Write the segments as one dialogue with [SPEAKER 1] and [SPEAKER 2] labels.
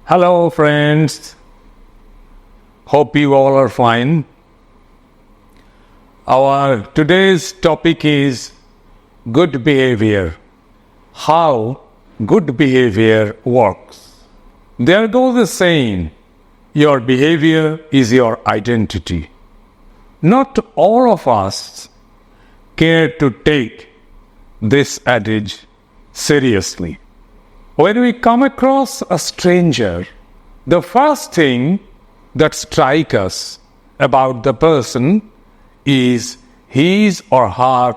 [SPEAKER 1] Hello friends, hope you all are fine. Our today's topic is good behavior. How good behavior works. There goes a saying, your behavior is your identity. Not all of us care to take this adage seriously. When we come across a stranger, the first thing that strikes us about the person is his or her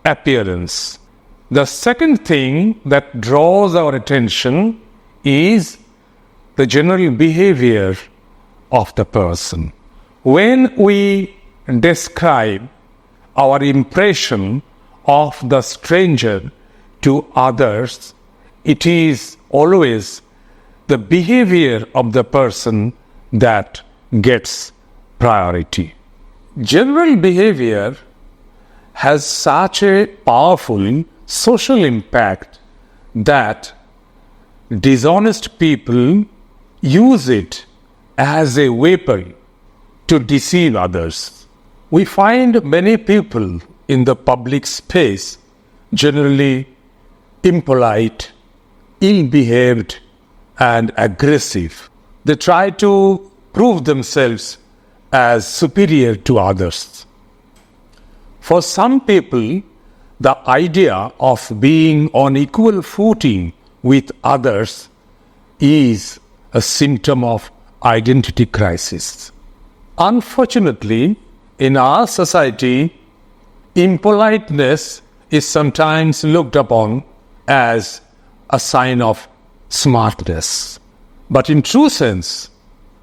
[SPEAKER 1] appearance. The second thing that draws our attention is the general behavior of the person. When we describe our impression of the stranger to others, it is always the behavior of the person that gets priority. General behavior has such a powerful social impact that dishonest people use it as a weapon to deceive others. We find many people in the public space generally impolite, ill-behaved and aggressive. They try to prove themselves as superior to others. For some people, the idea of being on equal footing with others is a symptom of identity crisis. Unfortunately, in our society, impoliteness is sometimes looked upon as a sign of smartness. But in true sense,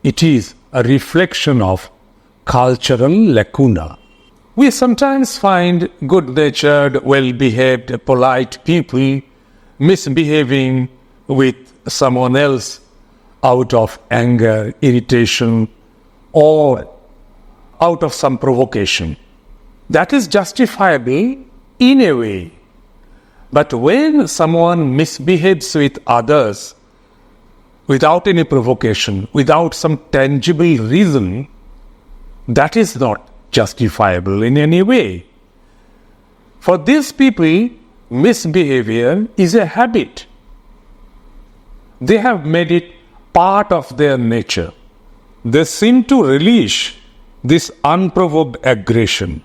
[SPEAKER 1] it is a reflection of cultural lacuna. We sometimes find good-natured, well-behaved, polite people misbehaving with someone else out of anger, irritation, or out of some provocation. That is justifiable in a way. But when someone misbehaves with others without any provocation, without some tangible reason, that is not justifiable in any way. For these people, misbehavior is a habit. They have made it part of their nature. They seem to relish this unprovoked aggression.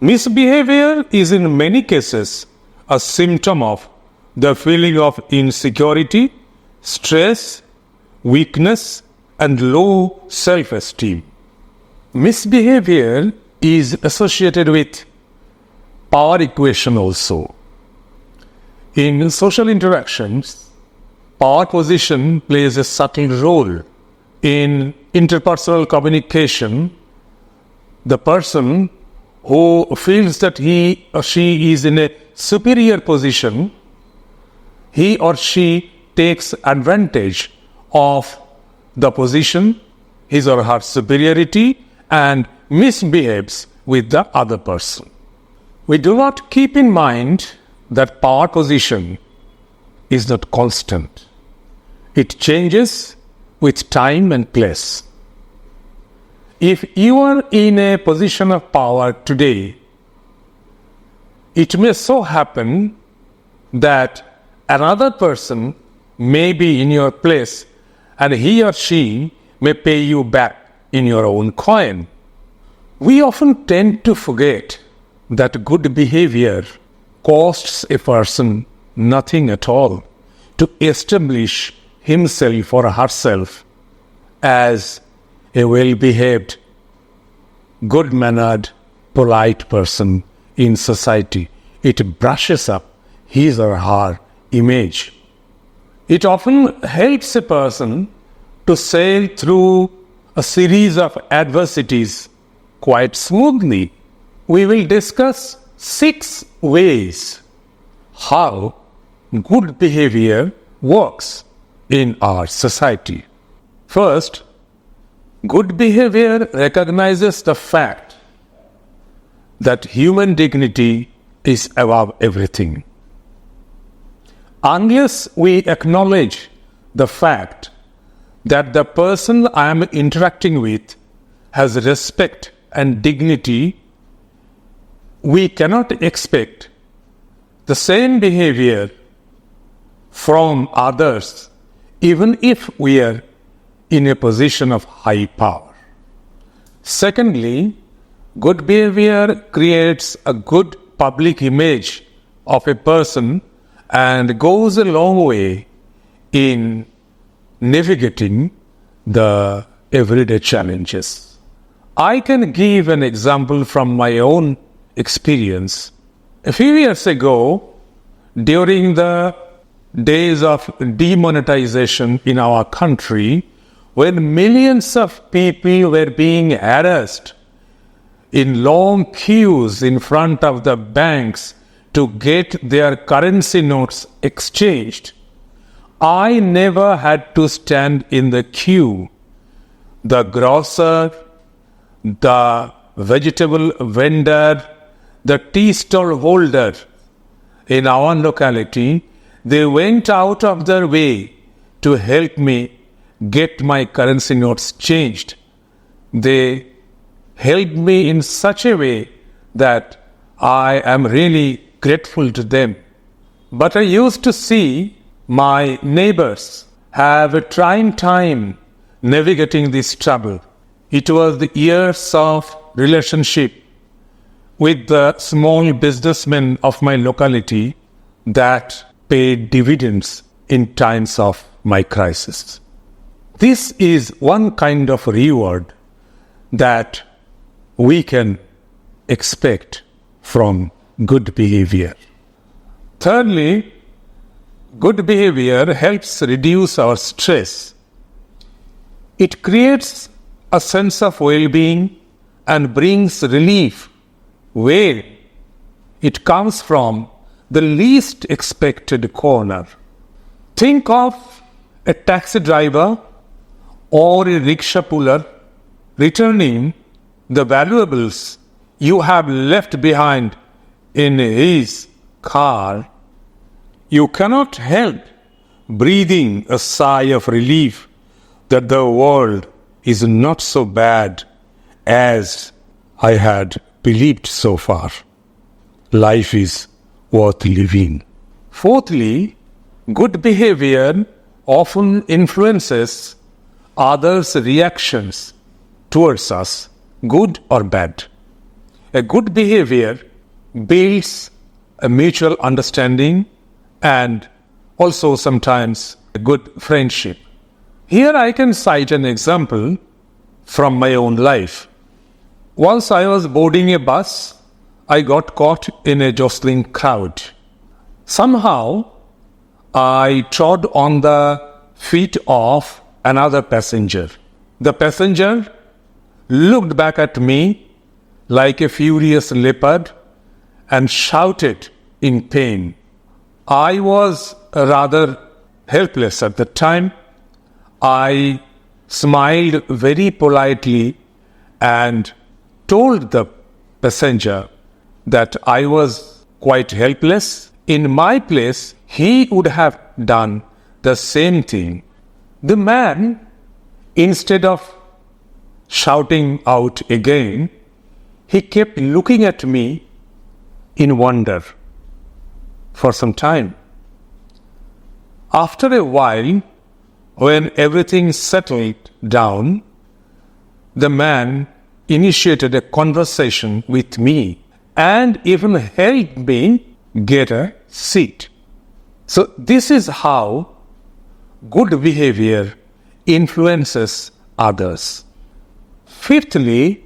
[SPEAKER 1] Misbehavior is in many cases a symptom of the feeling of insecurity, stress, weakness, and low self-esteem. Misbehavior is associated with power equation also. In social interactions, power position plays a subtle role. In interpersonal communication, the person who feels that he or she is in a superior position, he or she takes advantage of the position, his or her superiority, and misbehaves with the other person. We do not keep in mind that power position is not constant. It changes with time and place. If you are in a position of power today, it may so happen that another person may be in your place and he or she may pay you back in your own coin. We often tend to forget that good behavior costs a person nothing at all to establish himself or herself as a well-behaved, good-mannered, polite person in society. It brushes up his or her image. It often helps a person to sail through a series of adversities quite smoothly. We will discuss 6 ways how good behavior works in our society. First, good behavior recognizes the fact that human dignity is above everything. Unless we acknowledge the fact that the person I am interacting with has respect and dignity, we cannot expect the same behavior from others, even if we are in a position of high power. Secondly, good behavior creates a good public image of a person and goes a long way in navigating the everyday challenges. I can give an example from my own experience. A few years ago, during the days of demonetization in our country, when millions of people were being harassed in long queues in front of the banks to get their currency notes exchanged, I never had to stand in the queue. The grocer, the vegetable vendor, the tea stall holder in our locality, they went out of their way to help me get my currency notes changed. They helped me in such a way that I am really grateful to them. But I used to see my neighbors have a trying time navigating this trouble. It was the years of relationship with the small businessmen of my locality that paid dividends in times of my crisis. This is one kind of reward that we can expect from good behavior. Thirdly, good behavior helps reduce our stress. It creates a sense of well-being and brings relief where it comes from the least expected corner. Think of a taxi driver or a rickshaw puller returning the valuables you have left behind in his car. You cannot help breathing a sigh of relief that the world is not so bad as I had believed so far. Life is worth living. Fourthly, good behavior often influences others' reactions towards us, good or bad. A good behavior builds a mutual understanding and also sometimes a good friendship. Here I can cite an example from my own life. Once I was boarding a bus, I got caught in a jostling crowd. Somehow, I trod on the feet of another passenger. The passenger looked back at me like a furious leopard and shouted in pain. I was rather helpless at the time. I smiled very politely and told the passenger that I was quite helpless. In my place, he would have done the same thing. The man, instead of shouting out again, he kept looking at me in wonder for some time. After a while, when everything settled down, the man initiated a conversation with me and even helped me get a seat. So this is how good behavior influences others. Fifthly,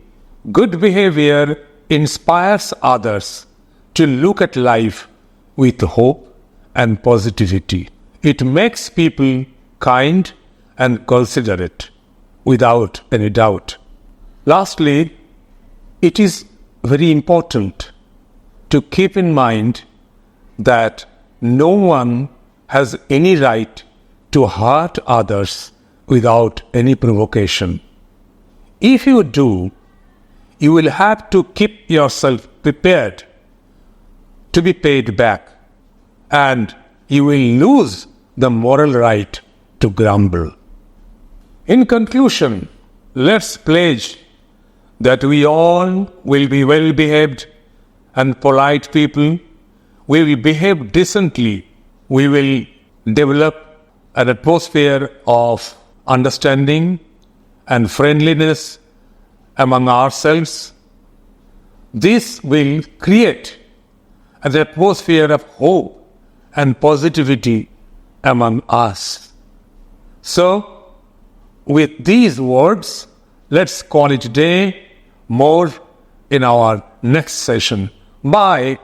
[SPEAKER 1] good behavior inspires others to look at life with hope and positivity. It makes people kind and considerate without any doubt. Lastly, it is very important to keep in mind that no one has any right to hurt others without any provocation. If you do, you will have to keep yourself prepared to be paid back, and you will lose the moral right to grumble. In conclusion, let's pledge that we all will be well-behaved and polite people. We will behave decently. We will develop an atmosphere of understanding and friendliness among ourselves. This will create an atmosphere of hope and positivity among us. So, with these words, let's call it a day. More in our next session. Bye.